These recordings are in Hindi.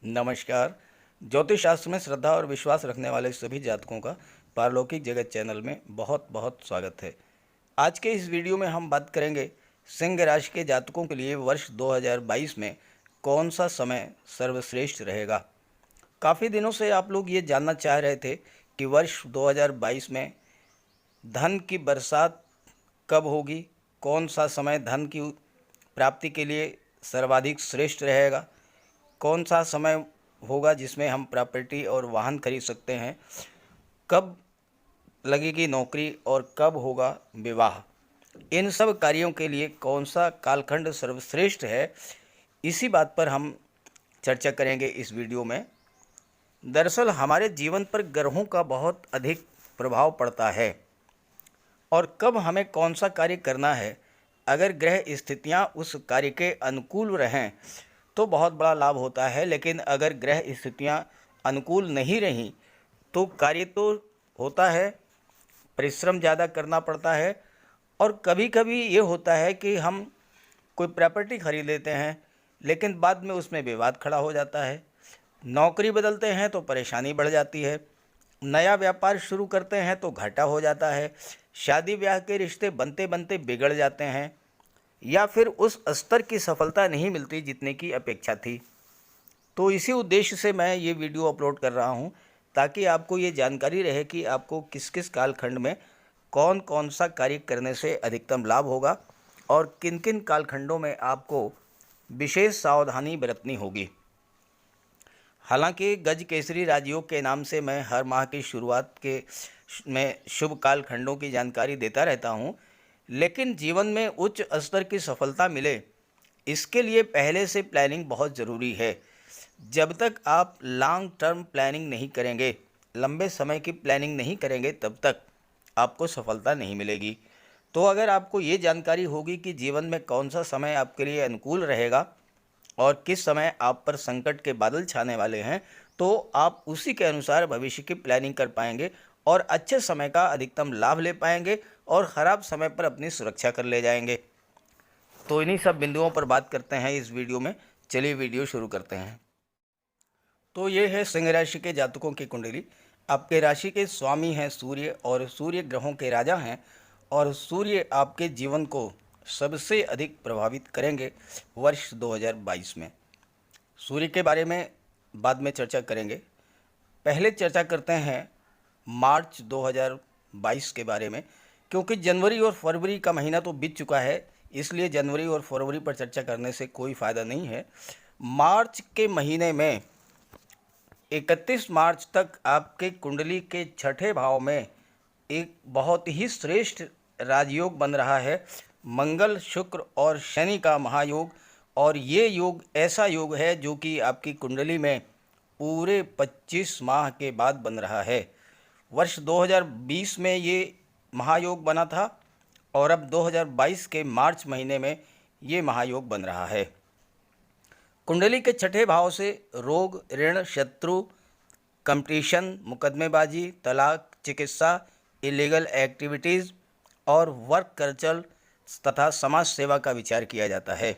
नमस्कार। ज्योतिष शास्त्र में श्रद्धा और विश्वास रखने वाले सभी जातकों का पारलौकिक जगत चैनल में बहुत बहुत स्वागत है। आज के इस वीडियो में हम बात करेंगे सिंह राशि के जातकों के लिए वर्ष 2022 में कौन सा समय सर्वश्रेष्ठ रहेगा। काफ़ी दिनों से आप लोग ये जानना चाह रहे थे कि वर्ष 2022 में धन की बरसात कब होगी, कौन सा समय धन की प्राप्ति के लिए सर्वाधिक श्रेष्ठ रहेगा, कौन सा समय होगा जिसमें हम प्रॉपर्टी और वाहन खरीद सकते हैं, कब लगेगी नौकरी और कब होगा विवाह। इन सब कार्यों के लिए कौन सा कालखंड सर्वश्रेष्ठ है, इसी बात पर हम चर्चा करेंगे इस वीडियो में। दरअसल हमारे जीवन पर ग्रहों का बहुत अधिक प्रभाव पड़ता है और कब हमें कौन सा कार्य करना है। अगर ग्रह स्थितियां उस कार्य के अनुकूल रहें तो बहुत बड़ा लाभ होता है, लेकिन अगर ग्रह स्थितियां अनुकूल नहीं रहीं तो कार्य तो होता है, परिश्रम ज़्यादा करना पड़ता है और कभी कभी ये होता है कि हम कोई प्रॉपर्टी खरीद लेते हैं लेकिन बाद में उसमें विवाद खड़ा हो जाता है। नौकरी बदलते हैं तो परेशानी बढ़ जाती है। नया व्यापार शुरू करते हैं तो घाटा हो जाता है। शादी ब्याह के रिश्ते बनते बनते बिगड़ जाते हैं या फिर उस स्तर की सफलता नहीं मिलती जितने की अपेक्षा थी। तो इसी उद्देश्य से मैं ये वीडियो अपलोड कर रहा हूँ ताकि आपको ये जानकारी रहे कि आपको किस किस कालखंड में कौन कौन सा कार्य करने से अधिकतम लाभ होगा और किन किन कालखंडों में आपको विशेष सावधानी बरतनी होगी। हालांकि गज केसरी राजयोग के नाम से मैं हर माह की शुरुआत के में शुभ कालखंडों की जानकारी देता रहता हूं, लेकिन जीवन में उच्च स्तर की सफलता मिले इसके लिए पहले से प्लानिंग बहुत ज़रूरी है। जब तक आप लॉन्ग टर्म प्लानिंग नहीं करेंगे, लंबे समय की प्लानिंग नहीं करेंगे, तब तक आपको सफलता नहीं मिलेगी। तो अगर आपको ये जानकारी होगी कि जीवन में कौन सा समय आपके लिए अनुकूल रहेगा और किस समय आप पर संकट के बादल छाने वाले हैं, तो आप उसी के अनुसार भविष्य की प्लानिंग कर पाएंगे और अच्छे समय का अधिकतम लाभ ले पाएंगे और ख़राब समय पर अपनी सुरक्षा कर ले जाएंगे। तो इन्हीं सब बिंदुओं पर बात करते हैं इस वीडियो में। चलिए वीडियो शुरू करते हैं। तो ये है सिंह राशि के जातकों की कुंडली। आपके राशि के स्वामी हैं सूर्य और सूर्य ग्रहों के राजा हैं और सूर्य आपके जीवन को सबसे अधिक प्रभावित करेंगे वर्ष 2022 में। सूर्य के बारे में बाद में चर्चा करेंगे। पहले चर्चा करते हैं मार्च 2022 के बारे में, क्योंकि जनवरी और फरवरी का महीना तो बीत चुका है, इसलिए जनवरी और फरवरी पर चर्चा करने से कोई फ़ायदा नहीं है। मार्च के महीने में 31 मार्च तक आपके कुंडली के छठे भाव में एक बहुत ही श्रेष्ठ राजयोग बन रहा है, मंगल शुक्र और शनि का महायोग। और ये योग ऐसा योग है जो कि आपकी कुंडली में पूरे 25 माह के बाद बन रहा है। वर्ष 2020 में ये महायोग बना था और अब 2022 के मार्च महीने में ये महायोग बन रहा है। कुंडली के छठे भाव से रोग, ऋण, शत्रु, कंपटीशन, मुकदमेबाजी, तलाक, चिकित्सा, इलीगल एक्टिविटीज़ और वर्क कल्चर तथा समाज सेवा का विचार किया जाता है।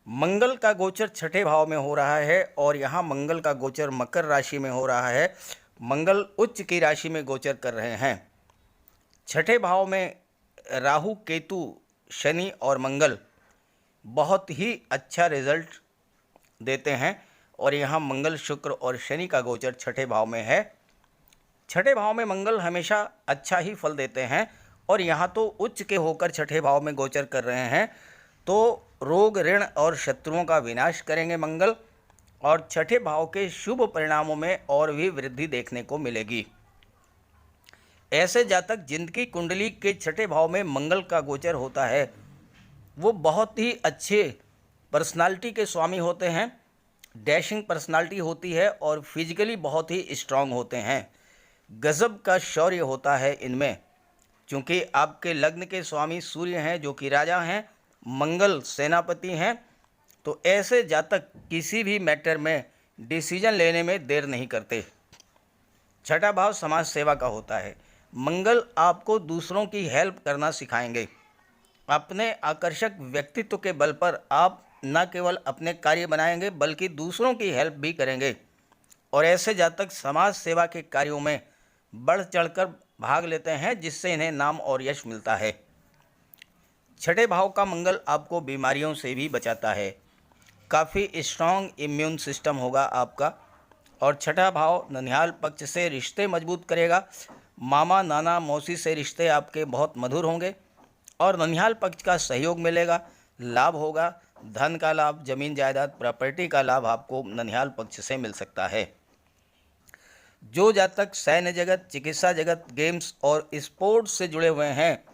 मंगल का गोचर छठे भाव में हो रहा है और यहाँ मंगल का गोचर मकर राशि में हो रहा है। मंगल उच्च की राशि में गोचर कर रहे हैं। छठे भाव में राहु, केतु, शनि और मंगल बहुत ही अच्छा रिजल्ट देते हैं और यहाँ मंगल, शुक्र और शनि का गोचर छठे भाव में है। छठे भाव में मंगल हमेशा अच्छा ही फल देते हैं और यहाँ तो उच्च के होकर छठे भाव में गोचर कर रहे हैं, तो रोग, ऋण और शत्रुओं का विनाश करेंगे मंगल और छठे भाव के शुभ परिणामों में और भी वृद्धि देखने को मिलेगी। ऐसे जातक जिनकी कुंडली के छठे भाव में मंगल का गोचर होता है वो बहुत ही अच्छे पर्सनालिटी के स्वामी होते हैं, डैशिंग पर्सनालिटी होती है और फिजिकली बहुत ही स्ट्रांग होते हैं। गजब का शौर्य होता है इनमें। क्योंकि आपके लग्न के स्वामी सूर्य हैं जो कि राजा हैं, मंगल सेनापति हैं, तो ऐसे जातक किसी भी मैटर में डिसीजन लेने में देर नहीं करते। छठा भाव समाज सेवा का होता है। मंगल आपको दूसरों की हेल्प करना सिखाएंगे। अपने आकर्षक व्यक्तित्व के बल पर आप न केवल अपने कार्य बनाएंगे बल्कि दूसरों की हेल्प भी करेंगे और ऐसे जातक समाज सेवा के कार्यों में बढ़ चढ़कर भाग लेते हैं, जिससे इन्हें नाम और यश मिलता है। छठे भाव का मंगल आपको बीमारियों से भी बचाता है। काफ़ी स्ट्रांग इम्यून सिस्टम होगा आपका। और छठा भाव ननिहाल पक्ष से रिश्ते मजबूत करेगा। मामा नाना मौसी से रिश्ते आपके बहुत मधुर होंगे और ननिहाल पक्ष का सहयोग मिलेगा, लाभ होगा। धन का लाभ, जमीन जायदाद, प्रॉपर्टी का लाभ आपको ननिहाल पक्ष से मिल सकता है। जो जातक सैन्य जगत, चिकित्सा जगत, गेम्स और स्पोर्ट्स से जुड़े हुए हैं,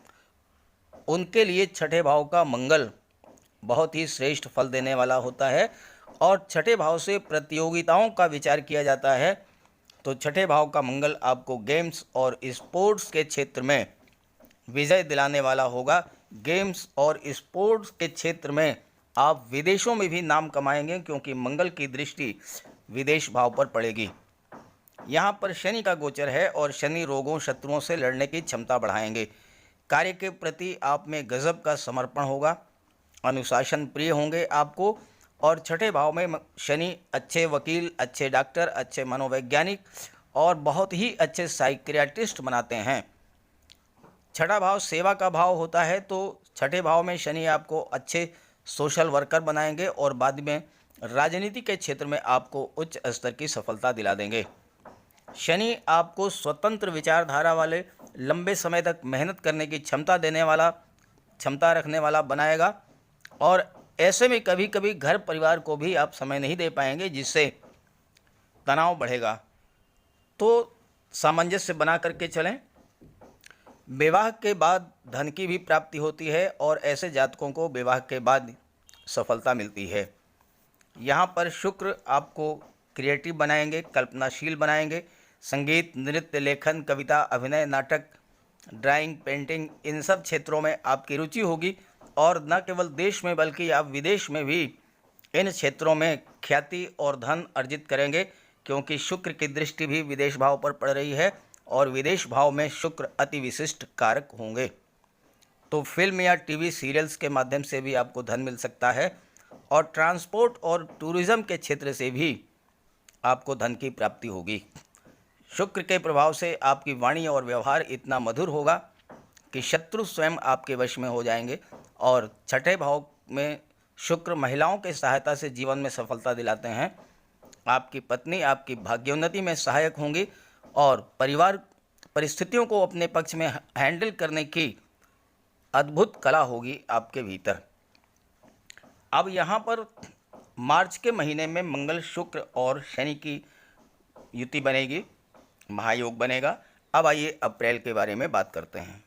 उनके लिए छठे भाव का मंगल बहुत ही श्रेष्ठ फल देने वाला होता है। और छठे भाव से प्रतियोगिताओं का विचार किया जाता है, तो छठे भाव का मंगल आपको गेम्स और स्पोर्ट्स के क्षेत्र में विजय दिलाने वाला होगा। गेम्स और स्पोर्ट्स के क्षेत्र में आप विदेशों में भी नाम कमाएंगे, क्योंकि मंगल की दृष्टि विदेश भाव पर पड़ेगी। यहाँ पर शनि का गोचर है और शनि रोगों, शत्रुओं से लड़ने की क्षमता बढ़ाएंगे। कार्य के प्रति आप में गजब का समर्पण होगा, अनुशासन प्रिय होंगे आपको। और छठे भाव में शनि अच्छे वकील, अच्छे डॉक्टर, अच्छे मनोवैज्ञानिक और बहुत ही अच्छे साइकियाट्रिस्ट बनाते हैं। छठा भाव सेवा का भाव होता है, तो छठे भाव में शनि आपको अच्छे सोशल वर्कर बनाएंगे और बाद में राजनीति के क्षेत्र में आपको उच्च स्तर की सफलता दिला देंगे। शनि आपको स्वतंत्र विचारधारा वाले, लंबे समय तक मेहनत करने की क्षमता रखने वाला बनाएगा। और ऐसे में कभी कभी घर परिवार को भी आप समय नहीं दे पाएंगे, जिससे तनाव बढ़ेगा। तो सामंजस्य बना करके चलें। विवाह के बाद धन की भी प्राप्ति होती है और ऐसे जातकों को विवाह के बाद सफलता मिलती है। यहाँ पर शुक्र आपको क्रिएटिव बनाएंगे, कल्पनाशील बनाएंगे। संगीत, नृत्य, लेखन, कविता, अभिनय, नाटक, ड्राइंग, पेंटिंग, इन सब क्षेत्रों में आपकी रुचि होगी और न केवल देश में बल्कि आप विदेश में भी इन क्षेत्रों में ख्याति और धन अर्जित करेंगे, क्योंकि शुक्र की दृष्टि भी विदेश भाव पर पड़ रही है और विदेश भाव में शुक्र अति विशिष्ट कारक होंगे। तो फिल्म या टीवी सीरियल्स के माध्यम से भी आपको धन मिल सकता है और ट्रांसपोर्ट और टूरिज़्म के क्षेत्र से भी आपको धन की प्राप्ति होगी। शुक्र के प्रभाव से आपकी वाणी और व्यवहार इतना मधुर होगा कि शत्रु स्वयं आपके वश में हो जाएंगे। और छठे भाव में शुक्र महिलाओं के सहायता से जीवन में सफलता दिलाते हैं। आपकी पत्नी आपकी भाग्योन्नति में सहायक होंगी और परिवार परिस्थितियों को अपने पक्ष में हैंडल करने की अद्भुत कला होगी आपके भीतर। अब यहाँ पर मार्च के महीने में मंगल, शुक्र और शनि की युति बनेगी, महायोग बनेगा। अब आइए अप्रैल के बारे में बात करते हैं।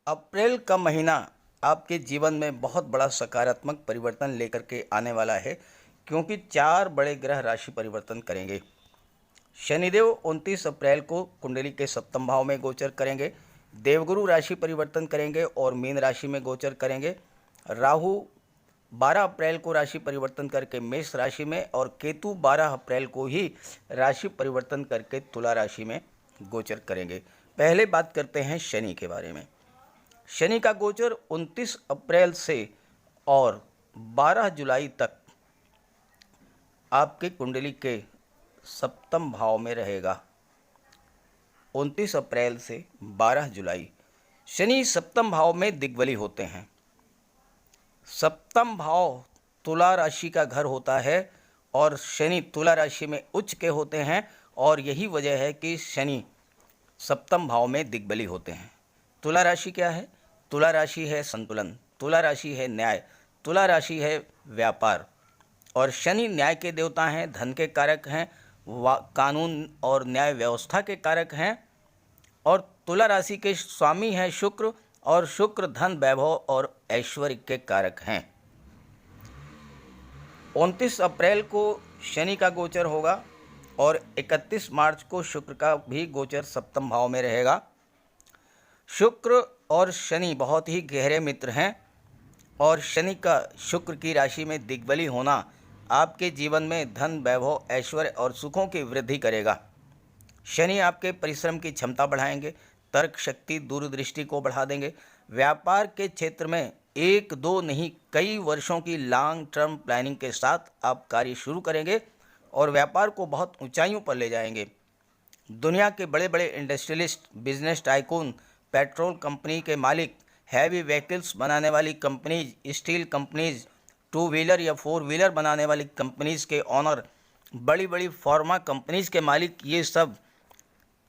अप्रैल का महीना आपके जीवन में बहुत बड़ा सकारात्मक परिवर्तन लेकर के आने वाला है, क्योंकि 4 बड़े ग्रह राशि परिवर्तन करेंगे। शनिदेव 29 अप्रैल को कुंडली के सप्तम भाव में गोचर करेंगे। देवगुरु राशि परिवर्तन करेंगे और मीन राशि में गोचर करेंगे। राहु 12 अप्रैल को राशि परिवर्तन करके मेष राशि में और केतु 12 अप्रैल को ही राशि परिवर्तन करके तुला राशि में गोचर करेंगे। पहले बात करते हैं शनि के बारे में। शनि का गोचर 29 अप्रैल से और 12 जुलाई तक आपके कुंडली के सप्तम भाव में रहेगा। 29 अप्रैल से 12 जुलाई शनि सप्तम भाव में दिग्बली होते हैं। सप्तम भाव तुला राशि का घर होता है और शनि तुला राशि में उच्च के होते हैं और यही वजह है कि शनि सप्तम भाव में दिग्बली होते हैं। तुला राशि क्या है? तुला राशि है संतुलन, तुला राशि है न्याय, तुला राशि है व्यापार और शनि न्याय के देवता हैं, धन के कारक हैं, कानून और न्याय व्यवस्था के कारक हैं और तुला राशि के स्वामी हैं शुक्र और शुक्र धन, वैभव और ऐश्वर्य के कारक हैं। 29 अप्रैल को शनि का गोचर होगा और 31 मार्च को शुक्र का भी गोचर सप्तम भाव में रहेगा। शुक्र और शनि बहुत ही गहरे मित्र हैं और शनि का शुक्र की राशि में दिग्बली होना आपके जीवन में धन, वैभव, ऐश्वर्य और सुखों की वृद्धि करेगा। शनि आपके परिश्रम की क्षमता बढ़ाएंगे, तर्क शक्ति, दूरदृष्टि को बढ़ा देंगे। व्यापार के क्षेत्र में एक दो नहीं कई वर्षों की लॉन्ग टर्म प्लानिंग के साथ आप कार्य शुरू करेंगे और व्यापार को बहुत ऊंचाइयों पर ले जाएंगे। दुनिया के बड़े बड़े industrialist, business tycoon, petrol company के मालिक, हैवी व्हीकल्स बनाने वाली companies, steel companies, two wheeler या फोर व्हीलर बनाने वाली कंपनीज के ऑनर, बड़ी बड़ी फार्मा कंपनीज के मालिक, ये सब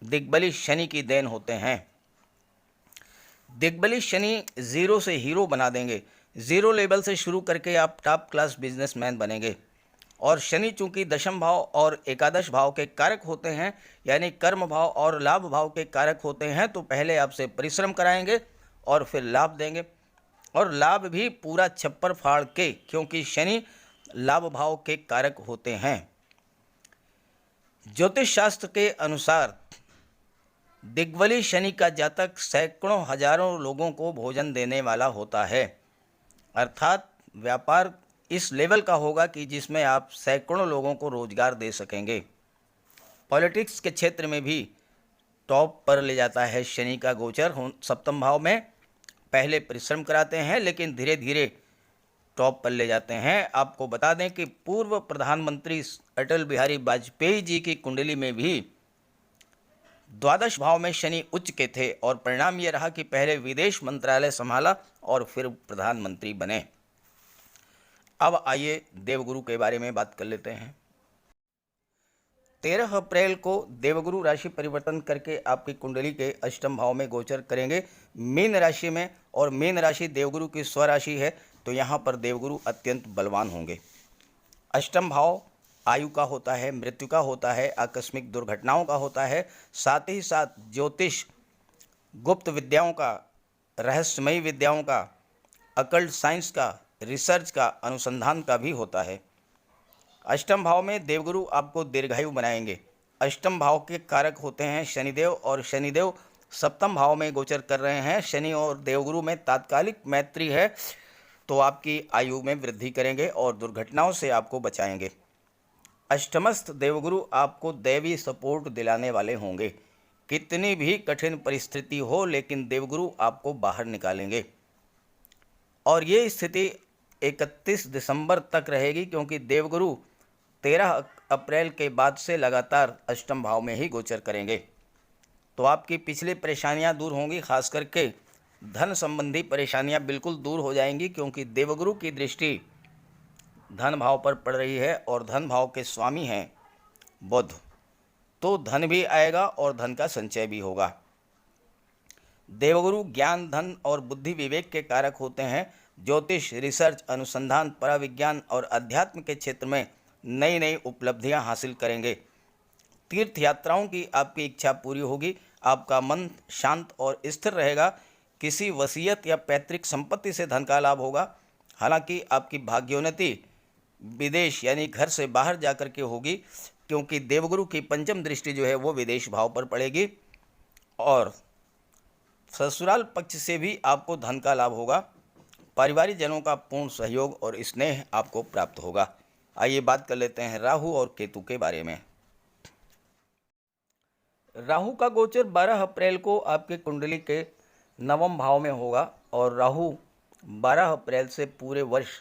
दिग्बली शनि की देन होते हैं। दिग्बली शनि ज़ीरो से हीरो बना देंगे। ज़ीरो लेवल से शुरू करके आप टॉप क्लास बिजनेसमैन बनेंगे। और शनि चूंकि दशम भाव और एकादश भाव के कारक होते हैं, यानी कर्म भाव और लाभ भाव के कारक होते हैं, तो पहले आपसे परिश्रम कराएंगे और फिर लाभ देंगे, और लाभ भी पूरा छप्पर फाड़ के, क्योंकि शनि लाभ भाव के कारक होते हैं। ज्योतिष शास्त्र के अनुसार दिग्बली शनि का जातक सैकड़ों हजारों लोगों को भोजन देने वाला होता है, अर्थात व्यापार इस लेवल का होगा कि जिसमें आप सैकड़ों लोगों को रोजगार दे सकेंगे। पॉलिटिक्स के क्षेत्र में भी टॉप पर ले जाता है शनि का गोचर। सप्तम भाव में पहले परिश्रम कराते हैं, लेकिन धीरे धीरे टॉप पर ले जाते हैं। आपको बता दें कि पूर्व प्रधानमंत्री अटल बिहारी वाजपेयी जी की कुंडली में भी द्वादश भाव में शनि उच्च के थे, और परिणाम ये रहा कि पहले विदेश मंत्रालय संभाला और फिर प्रधानमंत्री बने। अब आइए देवगुरु के बारे में बात कर लेते हैं। 13 अप्रैल को देवगुरु राशि परिवर्तन करके आपकी कुंडली के अष्टम भाव में गोचर करेंगे, मीन राशि में, और मीन राशि देवगुरु की स्वराशि है, तो यहाँ पर देवगुरु अत्यंत बलवान होंगे। अष्टम भाव आयु का होता है, मृत्यु का होता है, आकस्मिक दुर्घटनाओं का होता है, साथ ही साथ ज्योतिष, गुप्त विद्याओं का, रहस्यमयी विद्याओं का, अकल्ट साइंस का, रिसर्च का, अनुसंधान का भी होता है। अष्टम भाव में देवगुरु आपको दीर्घायु बनाएंगे। अष्टम भाव के कारक होते हैं शनिदेव, और शनिदेव सप्तम भाव में गोचर कर रहे हैं। शनि और देवगुरु में तात्कालिक मैत्री है, तो आपकी आयु में वृद्धि करेंगे और दुर्घटनाओं से आपको बचाएंगे। अष्टमस्थ देवगुरु आपको दैवी सपोर्ट दिलाने वाले होंगे। कितनी भी कठिन परिस्थिति हो, लेकिन देवगुरु आपको बाहर निकालेंगे। और ये स्थिति 31 दिसंबर तक रहेगी, क्योंकि देवगुरु 13 अप्रैल के बाद से लगातार अष्टम भाव में ही गोचर करेंगे। तो आपकी पिछली परेशानियां दूर होंगी, खास करके धन संबंधी परेशानियां बिल्कुल दूर हो जाएंगी, क्योंकि देवगुरु की दृष्टि धन भाव पर पड़ रही है, और धन भाव के स्वामी हैं बुध, तो धन भी आएगा और धन का संचय भी होगा। देवगुरु ज्ञान, धन और बुद्धि विवेक के कारक होते हैं। ज्योतिष, रिसर्च, अनुसंधान, पराविज्ञान और अध्यात्म के क्षेत्र में नई नई उपलब्धियां हासिल करेंगे। तीर्थ यात्राओं की आपकी इच्छा पूरी होगी। आपका मन शांत और स्थिर रहेगा। किसी वसीयत या पैतृक संपत्ति से धन का लाभ होगा। हालांकि आपकी भाग्योन्नति विदेश यानी घर से बाहर जाकर के होगी, क्योंकि देवगुरु की पंचम दृष्टि जो है वो विदेश भाव पर पड़ेगी, और ससुराल पक्ष से भी आपको धन का लाभ होगा। पारिवारिक जनों का पूर्ण सहयोग और स्नेह आपको प्राप्त होगा। आइए बात कर लेते हैं राहु और केतु के बारे में। राहु का गोचर 12 अप्रैल को आपके कुंडली के नवम भाव में होगा, और राहु 12 अप्रैल से पूरे वर्ष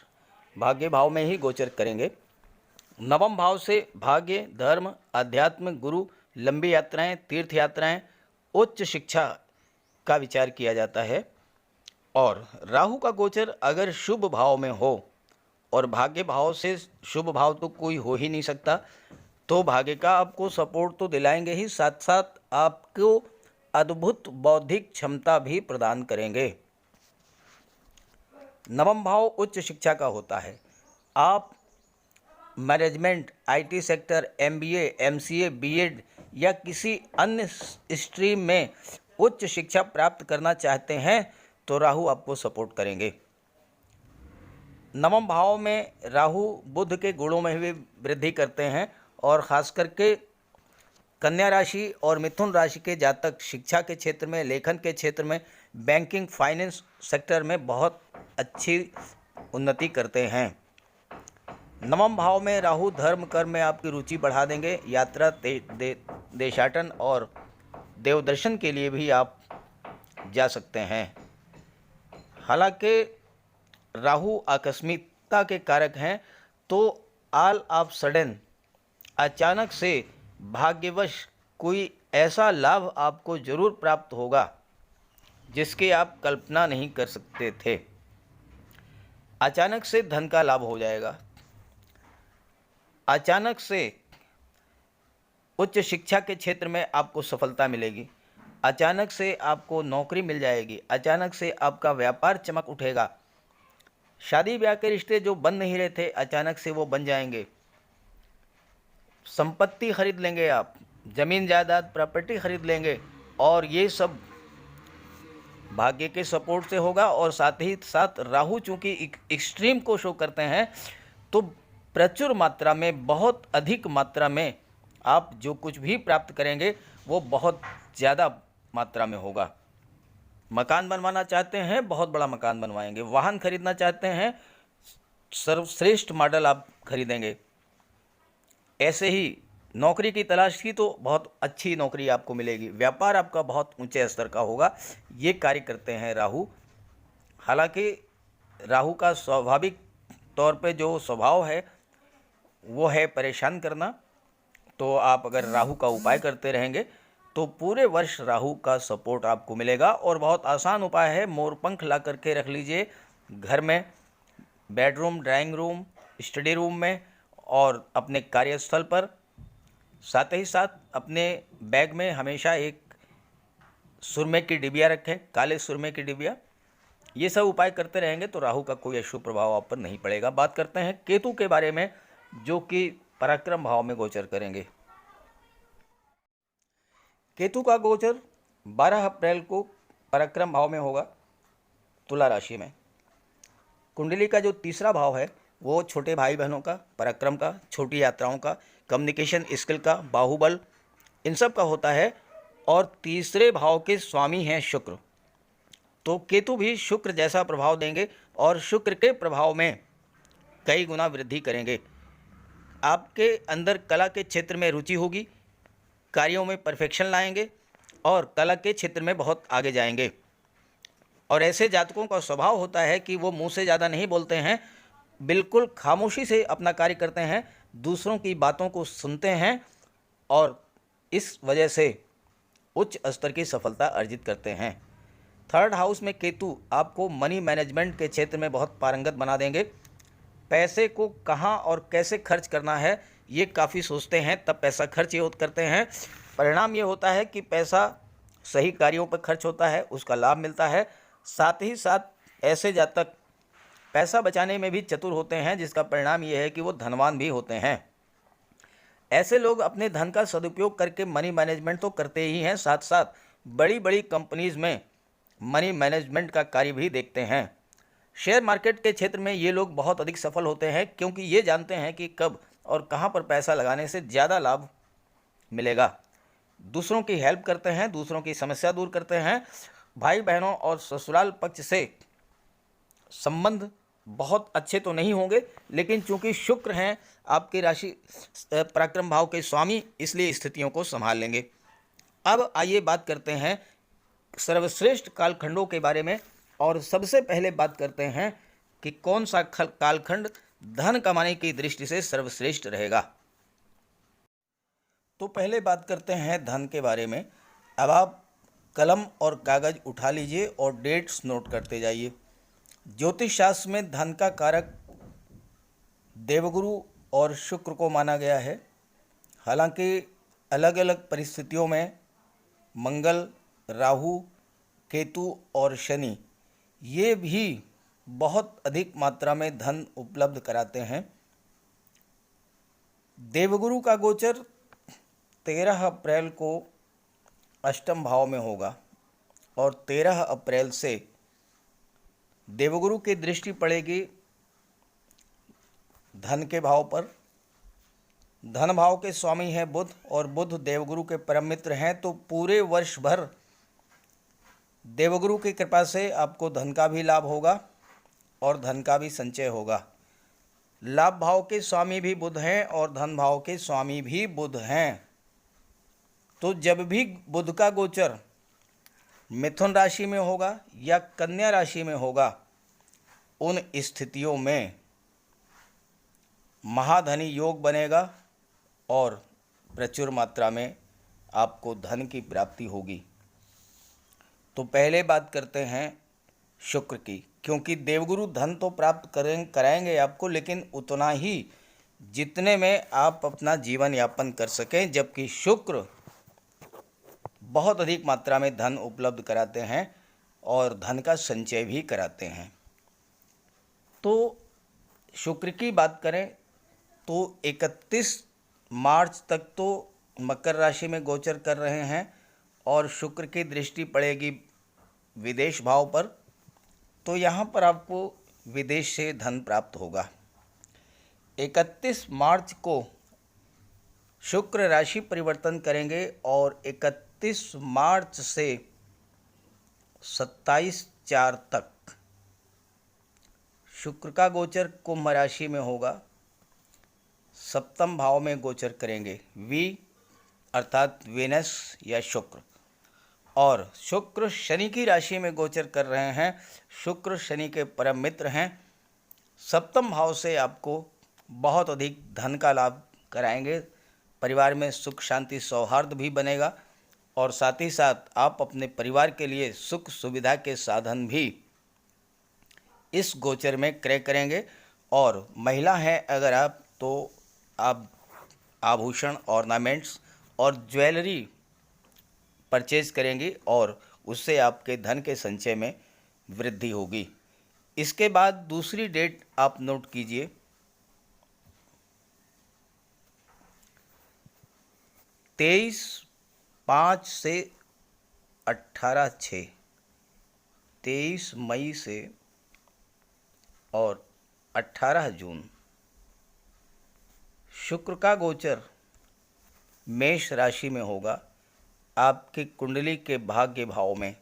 भाग्य भाव में ही गोचर करेंगे। नवम भाव से भाग्य, धर्म, अध्यात्म, गुरु, लंबी यात्राएं, तीर्थ यात्राएं, उच्च शिक्षा का विचार किया जाता है। और राहु का गोचर अगर शुभ भाव में हो, और भाग्य भाव से शुभ भाव तो कोई हो ही नहीं सकता, तो भाग्य का आपको सपोर्ट तो दिलाएंगे ही, साथ साथ आपको अद्भुत बौद्धिक क्षमता भी प्रदान करेंगे। नवम भाव उच्च शिक्षा का होता है। आप management, IT sector, MBA, MCA, BEd या किसी अन्य स्ट्रीम में उच्च शिक्षा प्राप्त करना चाहते हैं, तो राहु आपको सपोर्ट करेंगे। नवम भाव में राहु बुध के गुणों में भी वृद्धि करते हैं, और ख़ास करके कन्या राशि और मिथुन राशि के जातक शिक्षा के क्षेत्र में, लेखन के क्षेत्र में, बैंकिंग, फाइनेंस सेक्टर में बहुत अच्छी उन्नति करते हैं। नवम भाव में राहु धर्म कर्म में आपकी रुचि बढ़ा देंगे। यात्रा, देशाटन और देवदर्शन के लिए भी आप जा सकते हैं। हालांकि राहु आकस्मिकता के कारक हैं, तो ऑल ऑफ सडन अचानक से भाग्यवश कोई ऐसा लाभ आपको जरूर प्राप्त होगा जिसकी आप कल्पना नहीं कर सकते थे। अचानक से धन का लाभ हो जाएगा। अचानक से उच्च शिक्षा के क्षेत्र में आपको सफलता मिलेगी। अचानक से आपको नौकरी मिल जाएगी। अचानक से आपका व्यापार चमक उठेगा। शादी ब्याह के रिश्ते जो बन नहीं रहे थे, अचानक से वो बन जाएंगे। संपत्ति खरीद लेंगे आप, जमीन जायदाद प्रॉपर्टी खरीद लेंगे, और ये सब भाग्य के सपोर्ट से होगा। और साथ ही साथ राहु चूंकि एक्सट्रीम को शो करते हैं, तो प्रचुर मात्रा में, बहुत अधिक मात्रा में आप जो कुछ भी प्राप्त करेंगे वो बहुत ज़्यादा मात्रा में होगा। मकान बनवाना चाहते हैं, बहुत बड़ा मकान बनवाएंगे। वाहन खरीदना चाहते हैं, सर्वश्रेष्ठ मॉडल आप खरीदेंगे। ऐसे ही नौकरी की तलाश की तो बहुत अच्छी नौकरी आपको मिलेगी। व्यापार आपका बहुत ऊंचे स्तर का होगा। ये कार्य करते हैं राहु। हालांकि राहु का स्वाभाविक तौर पे जो स्वभाव है वो है परेशान करना। तो आप अगर राहु का उपाय करते रहेंगे तो पूरे वर्ष राहु का सपोर्ट आपको मिलेगा। और बहुत आसान उपाय है, मोरपंख ला करके रख लीजिए घर में, bedroom, drawing room, study room में और अपने कार्यस्थल पर। साथ ही साथ अपने बैग में हमेशा एक सुरमे की डिबिया रखें, काले सुरमे की डिबिया। ये सब उपाय करते रहेंगे तो राहु का कोई अशुभ प्रभाव आप पर नहीं पड़ेगा। बात करते हैं केतु के बारे में, जो कि पराक्रम भाव में गोचर करेंगे। केतु का गोचर 12 अप्रैल को पराक्रम भाव में होगा, तुला राशि में। कुंडली का जो तीसरा भाव है वो छोटे भाई बहनों का, पराक्रम का, छोटी यात्राओं का, कम्युनिकेशन स्किल का, बाहुबल, इन सब का होता है। और तीसरे भाव के स्वामी हैं शुक्र। तो केतु भी शुक्र जैसा प्रभाव देंगे और शुक्र के प्रभाव में कई गुना वृद्धि करेंगे। आपके अंदर कला के क्षेत्र में रुचि होगी, कार्यों में परफेक्शन लाएंगे और कला के क्षेत्र में बहुत आगे जाएंगे। और ऐसे जातकों का स्वभाव होता है कि वो मुंह से ज़्यादा नहीं बोलते हैं, बिल्कुल खामोशी से अपना कार्य करते हैं, दूसरों की बातों को सुनते हैं और इस वजह से उच्च स्तर की सफलता अर्जित करते हैं। थर्ड हाउस में केतु आपको मनी मैनेजमेंट के क्षेत्र में बहुत पारंगत बना देंगे। पैसे को कहाँ और कैसे खर्च करना है ये काफ़ी सोचते हैं, तब पैसा खर्च ये करते हैं। परिणाम ये होता है कि पैसा सही कार्यों पर खर्च होता है, उसका लाभ मिलता है। साथ ही साथ ऐसे जातक पैसा बचाने में भी चतुर होते हैं, जिसका परिणाम ये है कि वो धनवान भी होते हैं। ऐसे लोग अपने धन का सदुपयोग करके मनी मैनेजमेंट तो करते ही हैं, साथ साथ बड़ी बड़ी कंपनीज में मनी मैनेजमेंट का कार्य भी देखते हैं। शेयर मार्केट के क्षेत्र में ये लोग बहुत अधिक सफल होते हैं, क्योंकि ये जानते हैं कि कब और कहाँ पर पैसा लगाने से ज़्यादा लाभ मिलेगा। दूसरों की हेल्प करते हैं, दूसरों की समस्या दूर करते हैं। भाई बहनों और ससुराल पक्ष से संबंध बहुत अच्छे तो नहीं होंगे, लेकिन चूंकि शुक्र हैं आपके राशि पराक्रम भाव के स्वामी, इसलिए स्थितियों को संभाल लेंगे। अब आइए बात करते हैं सर्वश्रेष्ठ कालखंडों के बारे में। और सबसे पहले बात करते हैं कि कौन सा कालखंड धन कमाने की दृष्टि से सर्वश्रेष्ठ रहेगा। तो पहले बात करते हैं धन के बारे में। अब आप कलम और कागज़ उठा लीजिए और डेट्स नोट करते जाइए। ज्योतिष शास्त्र में धन का कारक देवगुरु और शुक्र को माना गया है। हालांकि अलग अलग परिस्थितियों में मंगल, राहु, केतु और शनि ये भी बहुत अधिक मात्रा में धन उपलब्ध कराते हैं। देवगुरु का गोचर 13 अप्रैल को अष्टम भाव में होगा और 13 अप्रैल से देवगुरु की दृष्टि पड़ेगी धन के भाव पर। धन भाव के स्वामी हैं बुध और बुध देवगुरु के परम मित्र हैं, तो पूरे वर्ष भर देवगुरु की कृपा से आपको धन का भी लाभ होगा और धन का भी संचय होगा। लाभ भाव के स्वामी भी बुध हैं और धन भाव के स्वामी भी बुध हैं। तो जब भी बुध का गोचर मिथुन राशि में होगा या कन्या राशि में होगा, उन स्थितियों में महाधनी योग बनेगा और प्रचुर मात्रा में आपको धन की प्राप्ति होगी। तो पहले बात करते हैं शुक्र की, क्योंकि देवगुरु धन तो प्राप्त कराएंगे आपको, लेकिन उतना ही जितने में आप अपना जीवन यापन कर सकें, जबकि शुक्र बहुत अधिक मात्रा में धन उपलब्ध कराते हैं और धन का संचय भी कराते हैं। तो शुक्र की बात करें तो 31 मार्च तक तो मकर राशि में गोचर कर रहे हैं और शुक्र की दृष्टि पड़ेगी विदेश भाव पर, तो यहाँ पर आपको विदेश से धन प्राप्त होगा। 31 मार्च को शुक्र राशि परिवर्तन करेंगे और 31 मार्च से 27/4 तक शुक्र का गोचर कुंभ राशि में होगा। सप्तम भाव में गोचर करेंगे वी अर्थात वेनस या शुक्र, और शुक्र शनि की राशि में गोचर कर रहे हैं। शुक्र शनि के परम मित्र हैं। सप्तम भाव से आपको बहुत अधिक धन का लाभ कराएंगे। परिवार में सुख शांति सौहार्द भी बनेगा और साथ ही साथ आप अपने परिवार के लिए सुख सुविधा के साधन भी इस गोचर में क्रय करेंगे। और महिला हैं अगर आप, तो आप आभूषण, ऑर्नामेंट्स और ज्वेलरी परचेज करेंगी और उससे आपके धन के संचय में वृद्धि होगी। इसके बाद दूसरी डेट आप नोट कीजिए, 23/5 से 18/6, 23 मई से और 18 जून शुक्र का गोचर मेष राशि में होगा, आपकी कुंडली के भाग्य भाव में।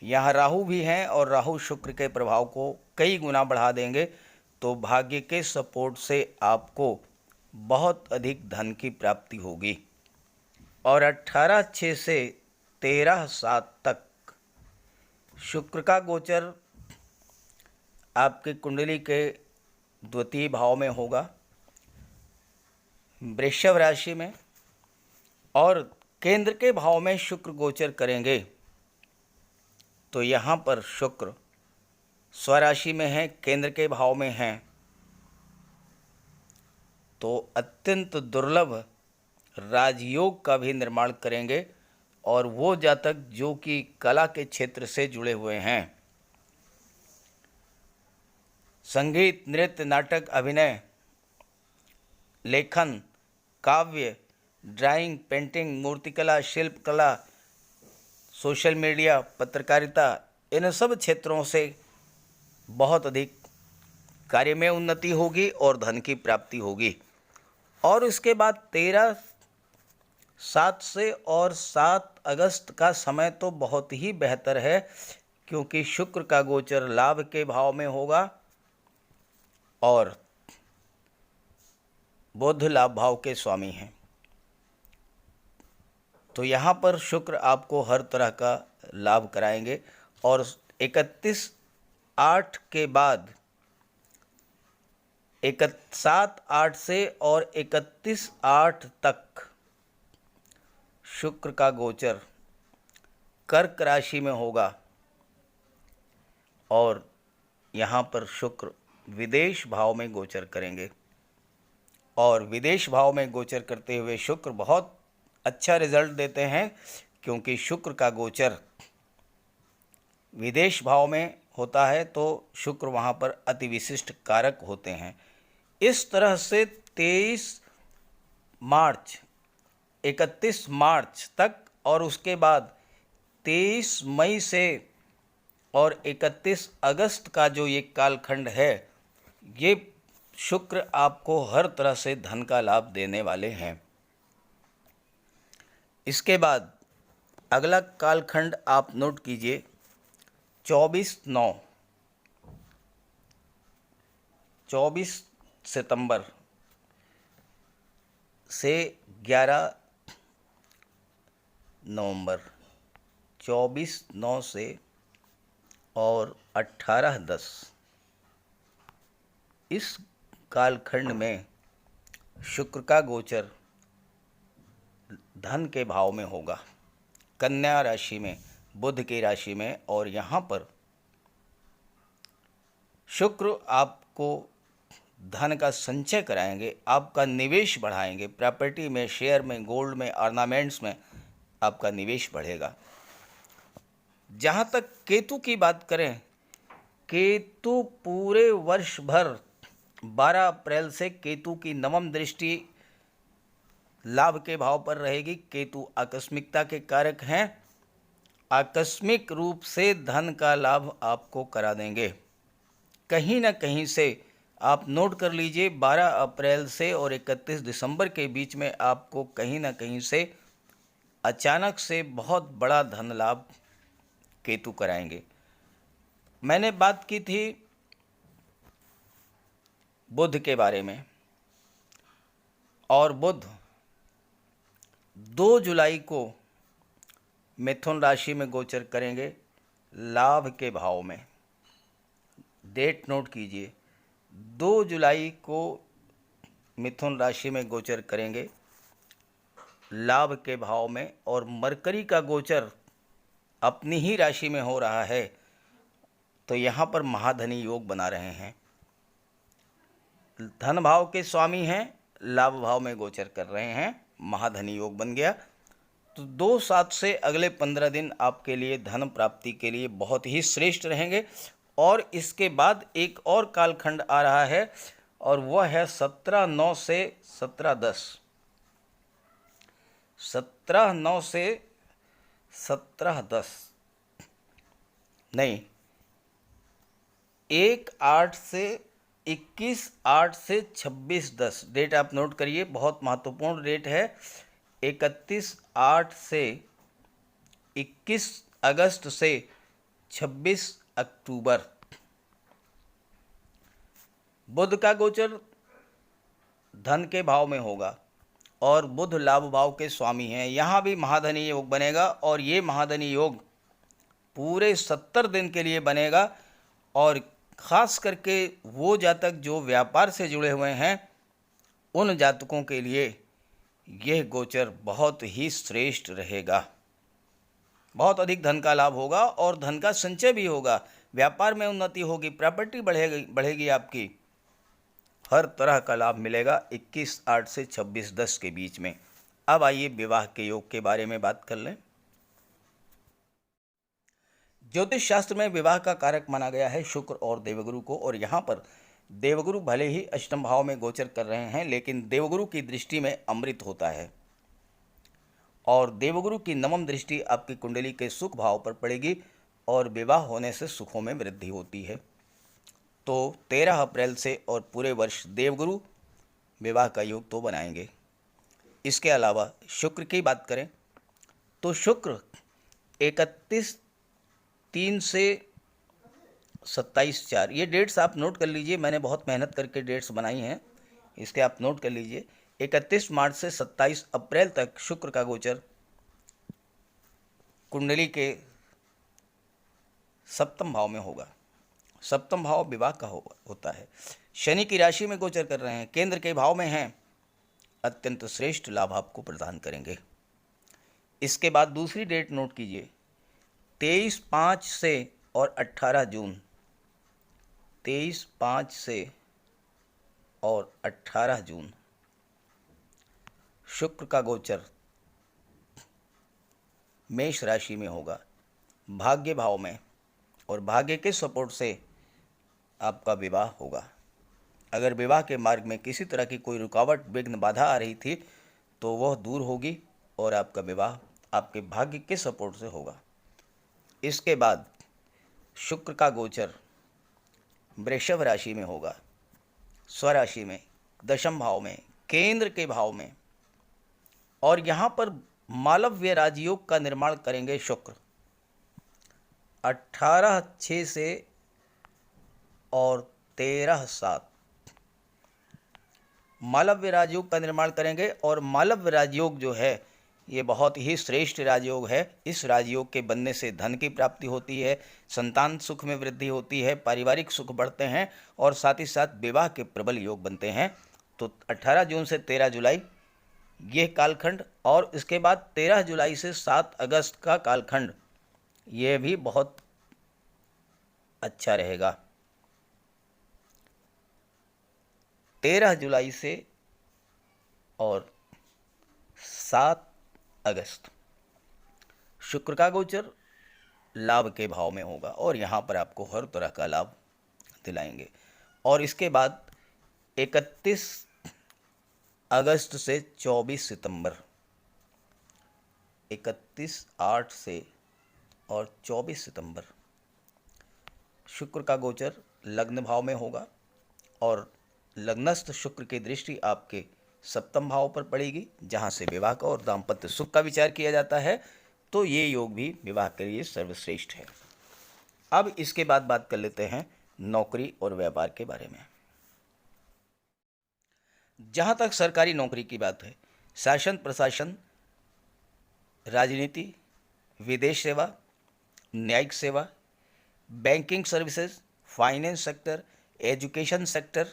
यहाँ राहु भी हैं और राहु शुक्र के प्रभाव को कई गुना बढ़ा देंगे, तो भाग्य के सपोर्ट से आपको बहुत अधिक धन की प्राप्ति होगी। और 18/6 से 13/7 तक शुक्र का गोचर आपकी कुंडली के द्वितीय भाव में होगा, वृषभ राशि में, और केंद्र के भाव में शुक्र गोचर करेंगे। तो यहाँ पर शुक्र स्वराशि में है, केंद्र के भाव में हैं, तो अत्यंत दुर्लभ राजयोग का भी निर्माण करेंगे। और वो जातक जो कि कला के क्षेत्र से जुड़े हुए हैं, संगीत, नृत्य, नाटक, अभिनय, लेखन, काव्य, ड्राइंग, पेंटिंग, मूर्तिकला, शिल्पकला, सोशल मीडिया, पत्रकारिता, इन सब क्षेत्रों से बहुत अधिक कार्य में उन्नति होगी और धन की प्राप्ति होगी। और इसके बाद 13/7 से और 7 अगस्त का समय तो बहुत ही बेहतर है, क्योंकि शुक्र का गोचर लाभ के भाव में होगा और बुध लाभ भाव के स्वामी हैं। तो यहाँ पर शुक्र आपको हर तरह का लाभ कराएंगे। और 31/8 के बाद 7/8 से और 31/8 तक शुक्र का गोचर कर्क राशि में होगा और यहाँ पर शुक्र विदेश भाव में गोचर करेंगे। और विदेश भाव में गोचर करते हुए शुक्र बहुत अच्छा रिजल्ट देते हैं, क्योंकि शुक्र का गोचर विदेश भाव में होता है तो शुक्र वहाँ पर अति विशिष्ट कारक होते हैं। इस तरह से 23 मार्च 31 मार्च तक और उसके बाद 23 मई से और 31 अगस्त का जो ये कालखंड है, ये शुक्र आपको हर तरह से धन का लाभ देने वाले हैं। इसके बाद अगला कालखंड आप नोट कीजिए, 24 सितंबर से 11 नवंबर, 24/9 से और 18/10 इस कालखंड में शुक्र का गोचर धन के भाव में होगा, कन्या राशि में, बुध की राशि में। और यहाँ पर शुक्र आपको धन का संचय कराएंगे, आपका निवेश बढ़ाएंगे, प्रॉपर्टी में, शेयर में, गोल्ड में, ऑर्नामेंट्स में आपका निवेश बढ़ेगा। जहाँ तक केतु की बात करें, केतु पूरे वर्ष भर 12 अप्रैल से केतु की नवम दृष्टि लाभ के भाव पर रहेगी। केतु आकस्मिकता के कारक हैं, आकस्मिक रूप से धन का लाभ आपको करा देंगे। कहीं ना कहीं से आप नोट कर लीजिए, 12 अप्रैल से और 31 दिसंबर के बीच में आपको कहीं ना कहीं से अचानक से बहुत बड़ा धन लाभ केतु कराएंगे। मैंने बात की थी बुध के बारे में, और बुध 2 जुलाई को मिथुन राशि में गोचर करेंगे लाभ के भाव में। डेट नोट कीजिए, 2 जुलाई को मिथुन राशि में गोचर करेंगे लाभ के भाव में। और मरकरी का गोचर अपनी ही राशि में हो रहा है, तो यहाँ पर महाधनी योग बना रहे हैं। धन भाव के स्वामी हैं, लाभ भाव में गोचर कर रहे हैं, महाधनी योग बन गया। तो 2/7 से अगले 15 दिन आपके लिए धन प्राप्ति के लिए बहुत ही श्रेष्ठ रहेंगे। और इसके बाद एक और कालखंड आ रहा है, और वह है 17/9 से 17/10। 17/9 से 17/10 नहीं, 1/8 से 21/8 से 26/10 डेट आप नोट करिए, बहुत महत्वपूर्ण डेट है। 31/8 से 21 अगस्त से 26 अक्टूबर। बुध का गोचर धन के भाव में होगा, और बुध लाभ भाव के स्वामी हैं। यहाँ भी महाधनी योग बनेगा, और ये महाधनी योग पूरे 70 दिन के लिए बनेगा। और ख़ास करके वो जातक जो व्यापार से जुड़े हुए हैं, उन जातकों के लिए यह गोचर बहुत ही श्रेष्ठ रहेगा। बहुत अधिक धन का लाभ होगा, और धन का संचय भी होगा, व्यापार में उन्नति होगी, प्रॉपर्टी बढ़ेगी आपकी, हर तरह का लाभ मिलेगा 21/8 से 26/10 के बीच में। अब आइए विवाह के योग के बारे में बात कर लें। ज्योतिष शास्त्र में विवाह का कारक माना गया है शुक्र और देवगुरु को। और यहाँ पर देवगुरु भले ही अष्टम भाव में गोचर कर रहे हैं, लेकिन देवगुरु की दृष्टि में अमृत होता है, और देवगुरु की नवम दृष्टि आपकी कुंडली के सुख भाव पर पड़ेगी, और विवाह होने से सुखों में वृद्धि होती है। तो 13 अप्रैल से और पूरे वर्ष देवगुरु विवाह का योग तो बनाएंगे। इसके अलावा शुक्र की बात करें तो शुक्र 31/3 से 27/4, ये डेट्स आप नोट कर लीजिए, मैंने बहुत मेहनत करके डेट्स बनाई हैं, इसके आप नोट कर लीजिए। 31 मार्च से 27 अप्रैल तक शुक्र का गोचर कुंडली के सप्तम भाव में होगा। सप्तम भाव विवाह का होता है। शनि की राशि में गोचर कर रहे हैं, केंद्र के भाव में हैं, अत्यंत श्रेष्ठ लाभ आपको प्रदान करेंगे। इसके बाद दूसरी डेट नोट कीजिए, 23/5 से और 18 जून। 23/5 से और 18 जून शुक्र का गोचर मेष राशि में होगा, भाग्य भाव में, और भाग्य के सपोर्ट से आपका विवाह होगा। अगर विवाह के मार्ग में किसी तरह की कोई रुकावट, विघ्न, बाधा आ रही थी, तो वह दूर होगी, और आपका विवाह आपके भाग्य के सपोर्ट से होगा। इसके बाद शुक्र का गोचर वृषभ राशि में होगा, स्वराशि में, दशम भाव में, केंद्र के भाव में, और यहाँ पर मालव्य राजयोग का निर्माण करेंगे शुक्र 18/6 से और 13/7 मालव्य राजयोग का निर्माण करेंगे। और मालव्य राजयोग जो है, ये बहुत ही श्रेष्ठ राजयोग है। इस राजयोग के बनने से धन की प्राप्ति होती है, संतान सुख में वृद्धि होती है, पारिवारिक सुख बढ़ते हैं और साथ ही साथ विवाह के प्रबल योग बनते हैं। तो 18 जून से 13 जुलाई ये कालखंड, और इसके बाद 13 जुलाई से 7 अगस्त का कालखंड ये भी बहुत अच्छा रहेगा। 13 जुलाई से और 7 अगस्त शुक्र का गोचर लाभ के भाव में होगा और यहाँ पर आपको हर तरह का लाभ दिलाएंगे। और इसके बाद 31 अगस्त से 24 सितंबर, 31/8 से और 24 सितंबर शुक्र का गोचर लग्न भाव में होगा और लग्नस्थ शुक्र की दृष्टि आपके सप्तम भाव पर पड़ेगी, जहां से विवाह का और दाम्पत्य सुख का विचार किया जाता है। तो ये योग भी विवाह के लिए सर्वश्रेष्ठ है। अब इसके बाद बात कर लेते हैं नौकरी और व्यापार के बारे में। जहां तक सरकारी नौकरी की बात है, शासन प्रशासन, राजनीति, विदेश सेवा, न्यायिक सेवा, banking services, finance sector, education sector,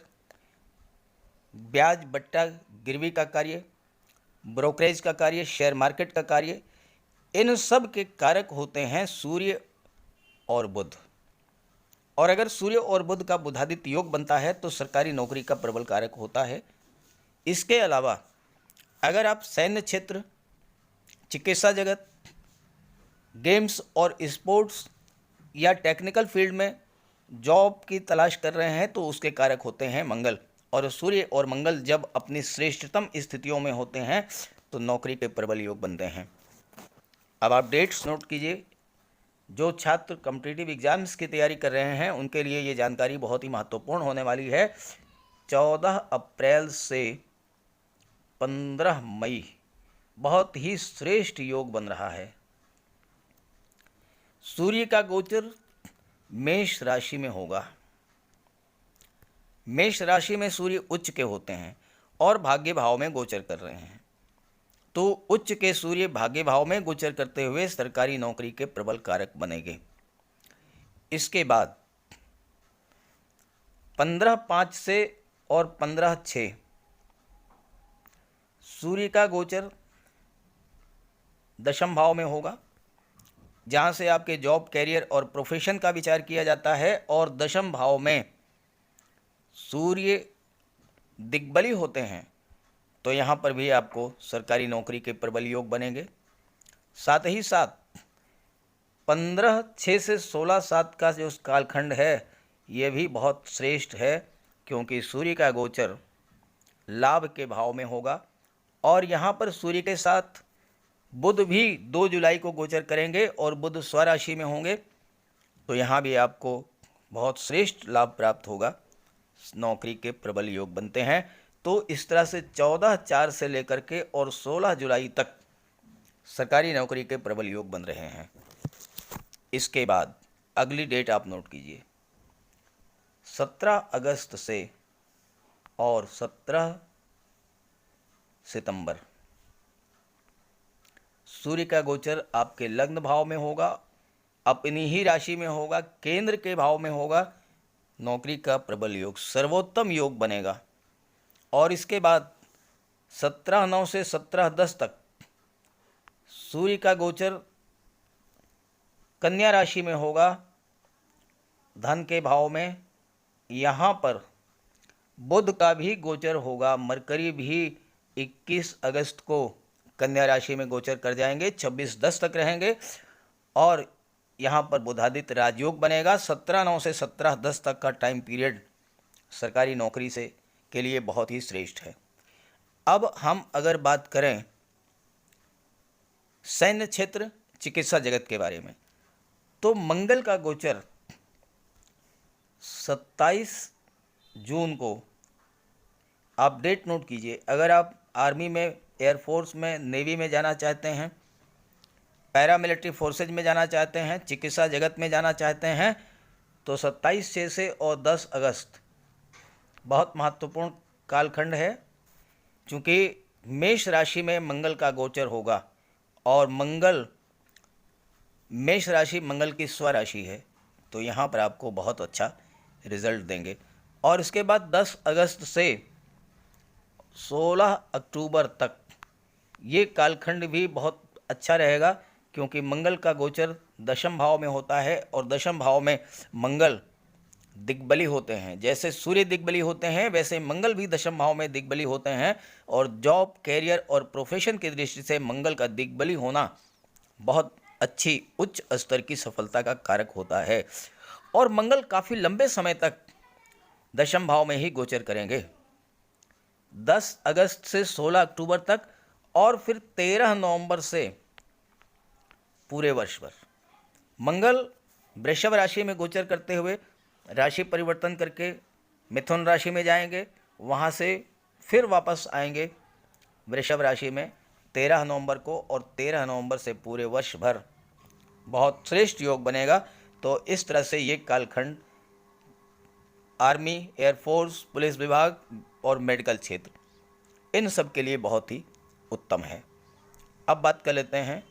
ब्याज बट्टा गिरवी का कार्य, ब्रोकरेज का कार्य, शेयर मार्केट का कार्य, इन सब के कारक होते हैं सूर्य और बुध। और अगर सूर्य और बुध का बुधादित्य योग बनता है तो सरकारी नौकरी का प्रबल कारक होता है। इसके अलावा अगर आप सैन्य क्षेत्र, चिकित्सा जगत, गेम्स और स्पोर्ट्स या टेक्निकल फील्ड में जॉब की तलाश कर रहे हैं तो उसके कारक होते हैं मंगल। और सूर्य और मंगल जब अपनी श्रेष्ठतम स्थितियों में होते हैं तो नौकरी के प्रबल योग बनते हैं। अब आप डेट्स नोट कीजिए। जो छात्र कॉम्पिटिटिव एग्जाम्स की तैयारी कर रहे हैं उनके लिए ये जानकारी बहुत ही महत्वपूर्ण होने वाली है। 14 अप्रैल से 15 मई बहुत ही श्रेष्ठ योग बन रहा है। सूर्य का गोचर मेष राशि में होगा। मेष राशि में सूर्य उच्च के होते हैं और भाग्य भाव में गोचर कर रहे हैं। तो उच्च के सूर्य भाग्य भाव में गोचर करते हुए सरकारी नौकरी के प्रबल कारक बनेंगे। इसके बाद 15/5 से और 15/6 सूर्य का गोचर दशम भाव में होगा, जहां से आपके जॉब, कैरियर और प्रोफेशन का विचार किया जाता है। और दशम भाव में सूर्य दिग्बली होते हैं तो यहाँ पर भी आपको सरकारी नौकरी के प्रबल योग बनेंगे। साथ ही साथ 15/6 से 16/7 का जो कालखंड है ये भी बहुत श्रेष्ठ है, क्योंकि सूर्य का गोचर लाभ के भाव में होगा और यहाँ पर सूर्य के साथ बुध भी 2 जुलाई को गोचर करेंगे और बुध स्वराशि में होंगे। तो यहाँ भी आपको बहुत श्रेष्ठ लाभ प्राप्त होगा, नौकरी के प्रबल योग बनते हैं। तो इस तरह से 14/4 से लेकर के और 16 जुलाई तक सरकारी नौकरी के प्रबल योग बन रहे हैं। इसके बाद अगली डेट आप नोट कीजिए, 17 अगस्त से और 17 सितंबर सूर्य का गोचर आपके लग्न भाव में होगा, अपनी ही राशि में होगा, केंद्र के भाव में होगा। नौकरी का प्रबल योग, सर्वोत्तम योग बनेगा। और इसके बाद 17/9 से 17/10 तक सूर्य का गोचर कन्या राशि में होगा, धन के भाव में। यहाँ पर बुध का भी गोचर होगा, मरकरी भी 21 अगस्त को कन्या राशि में गोचर कर जाएंगे, 26/10 तक रहेंगे। और यहाँ पर बुधादित्य राजयोग बनेगा। 17/9 से 17/10 तक का टाइम पीरियड सरकारी नौकरी से के लिए बहुत ही श्रेष्ठ है। अब हम अगर बात करें सैन्य क्षेत्र, चिकित्सा जगत के बारे में, तो मंगल का गोचर 27 जून को आप डेट नोट कीजिए। अगर आप आर्मी में, एयरफोर्स में, नेवी में जाना चाहते हैं, पैरामिलिट्री फोर्सेज में जाना चाहते हैं, चिकित्सा जगत में जाना चाहते हैं, तो 27/6 से और 10 अगस्त बहुत महत्वपूर्ण कालखंड है। चूँकि मेष राशि में मंगल का गोचर होगा और मंगल मेष राशि मंगल की स्वराशि है, तो यहाँ पर आपको बहुत अच्छा रिजल्ट देंगे। और इसके बाद 10 अगस्त से 16 अक्टूबर तक ये कालखंड भी बहुत अच्छा रहेगा, क्योंकि मंगल का गोचर दशम भाव में होता है और दशम भाव में मंगल दिग्बली होते हैं। जैसे सूर्य दिग्बली होते हैं वैसे मंगल भी दशम भाव में दिग्बली होते हैं, और जॉब, कैरियर और प्रोफेशन की दृष्टि से मंगल का दिग्बली होना बहुत अच्छी उच्च स्तर की सफलता का कारक होता है। और मंगल काफ़ी लंबे समय तक दशम भाव में ही गोचर करेंगे, 10 अगस्त से 16 अक्टूबर तक, और फिर 13 नवंबर से पूरे वर्ष भर। मंगल वृषभ राशि में गोचर करते हुए राशि परिवर्तन करके मिथुन राशि में जाएंगे, वहाँ से फिर वापस आएंगे वृषभ राशि में 13 नवंबर को, और 13 नवंबर से पूरे वर्ष भर बहुत श्रेष्ठ योग बनेगा। तो इस तरह से ये कालखंड आर्मी, एयरफोर्स, पुलिस विभाग और मेडिकल क्षेत्र, इन सब के लिए बहुत ही उत्तम है। अब बात कर लेते हैं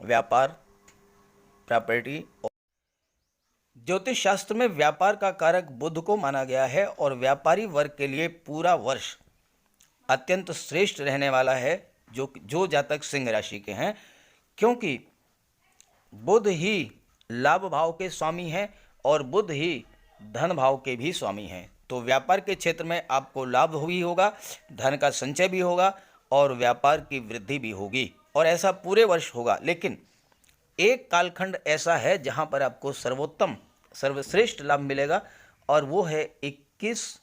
व्यापार, प्रॉपर्टी। ज्योतिष शास्त्र में व्यापार का कारक बुध को माना गया है, और व्यापारी वर्ग के लिए पूरा वर्ष अत्यंत श्रेष्ठ रहने वाला है, जो जातक सिंह राशि के हैं, क्योंकि बुध ही लाभ भाव के स्वामी हैं और बुध ही धन भाव के भी स्वामी हैं। तो व्यापार के क्षेत्र में आपको लाभ भी होगा, धन का संचय भी होगा और व्यापार की वृद्धि भी होगी, और ऐसा पूरे वर्ष होगा। लेकिन एक कालखंड ऐसा है जहां पर आपको सर्वोत्तम, सर्वश्रेष्ठ लाभ मिलेगा, और वो है 21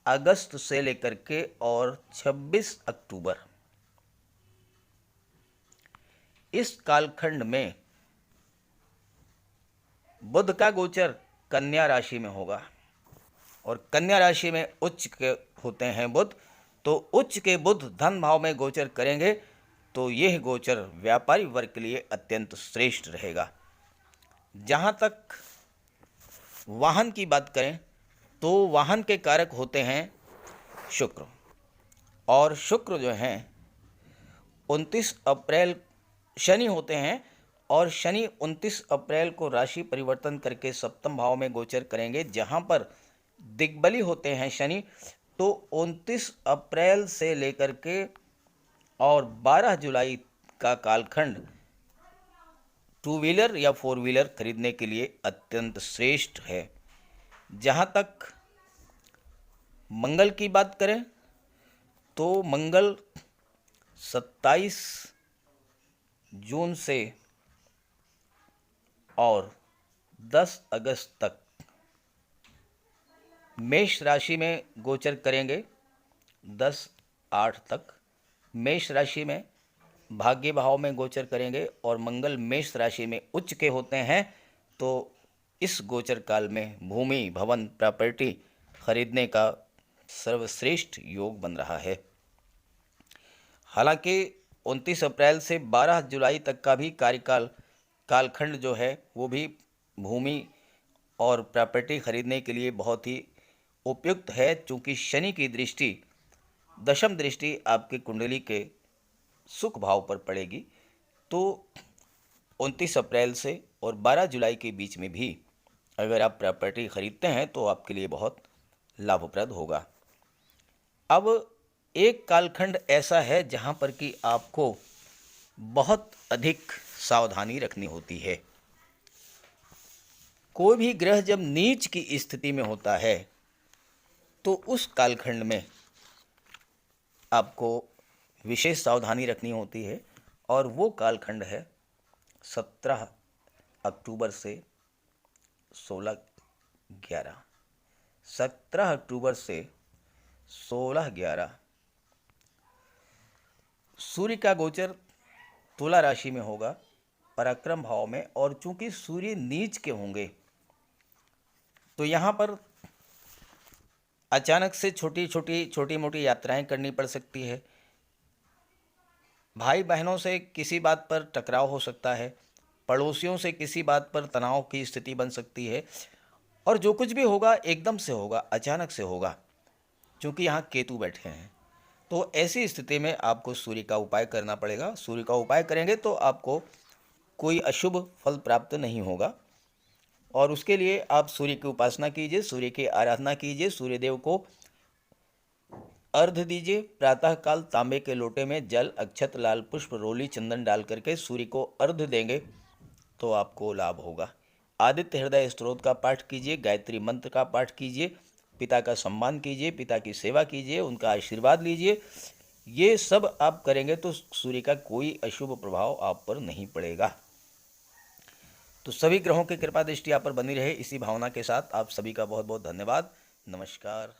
अगस्त से लेकर के और 26 अक्टूबर। इस कालखंड में बुध का गोचर कन्या राशि में होगा, और कन्या राशि में उच्च के होते हैं बुध, तो उच्च के बुध धन भाव में गोचर करेंगे, तो यह गोचर व्यापारी वर्ग के लिए अत्यंत श्रेष्ठ रहेगा। जहाँ तक वाहन की बात करें तो वाहन के कारक होते हैं शुक्र, और शुक्र जो हैं 29 अप्रैल शनि होते हैं, और शनि 29 अप्रैल को राशि परिवर्तन करके सप्तम भाव में गोचर करेंगे, जहां पर दिग्बली होते हैं शनि। तो 29 अप्रैल से लेकर के और 12 जुलाई का कालखंड टू व्हीलर या फोर व्हीलर खरीदने के लिए अत्यंत श्रेष्ठ है। जहां तक मंगल की बात करें तो मंगल 27 जून से और 10 अगस्त तक मेष राशि में गोचर करेंगे, 10/8 तक मेष राशि में भाग्य भाव में गोचर करेंगे, और मंगल मेष राशि में उच्च के होते हैं। तो इस गोचर काल में भूमि, भवन, प्रॉपर्टी खरीदने का सर्वश्रेष्ठ योग बन रहा है। हालांकि 29 अप्रैल से 12 जुलाई तक का भी कालखंड जो है वो भी भूमि और प्रॉपर्टी खरीदने के लिए बहुत ही उपयुक्त है, चूँकि शनि की दृष्टि, दशम दृष्टि आपकी कुंडली के सुख भाव पर पड़ेगी। तो 29 अप्रैल से और 12 जुलाई के बीच में भी अगर आप प्रॉपर्टी खरीदते हैं तो आपके लिए बहुत लाभप्रद होगा। अब एक कालखंड ऐसा है जहां पर कि आपको बहुत अधिक सावधानी रखनी होती है। कोई भी ग्रह जब नीच की स्थिति में होता है तो उस कालखंड में आपको विशेष सावधानी रखनी होती है, और वो कालखंड है 17 अक्टूबर से 16/11। 17 अक्टूबर से 16/11 सूर्य का गोचर तुला राशि में होगा, पराक्रम भाव में, और चूंकि सूर्य नीच के होंगे तो यहाँ पर अचानक से छोटी मोटी यात्राएं करनी पड़ सकती है। भाई बहनों से किसी बात पर टकराव हो सकता है, पड़ोसियों से किसी बात पर तनाव की स्थिति बन सकती है, और जो कुछ भी होगा एकदम से होगा, अचानक से होगा, क्योंकि यहाँ केतु बैठे हैं। तो ऐसी स्थिति में आपको सूर्य का उपाय करना पड़ेगा। सूर्य का उपाय करेंगे तो आपको कोई अशुभ फल प्राप्त नहीं होगा। और उसके लिए आप सूर्य की उपासना कीजिए, सूर्य की आराधना कीजिए, सूर्यदेव को अर्घ दीजिए। प्रातःकाल तांबे के लोटे में जल, अक्षत, लाल पुष्प, रोली, चंदन डाल करके सूर्य को अर्घ देंगे तो आपको लाभ होगा। आदित्य हृदय स्तोत्र का पाठ कीजिए, गायत्री मंत्र का पाठ कीजिए, पिता का सम्मान कीजिए, पिता की सेवा कीजिए, उनका आशीर्वाद लीजिए। ये सब आप करेंगे तो सूर्य का कोई अशुभ प्रभाव आप पर नहीं पड़ेगा। तो सभी ग्रहों की कृपा दृष्टि आप पर बनी रहे, इसी भावना के साथ आप सभी का बहुत बहुत धन्यवाद। नमस्कार।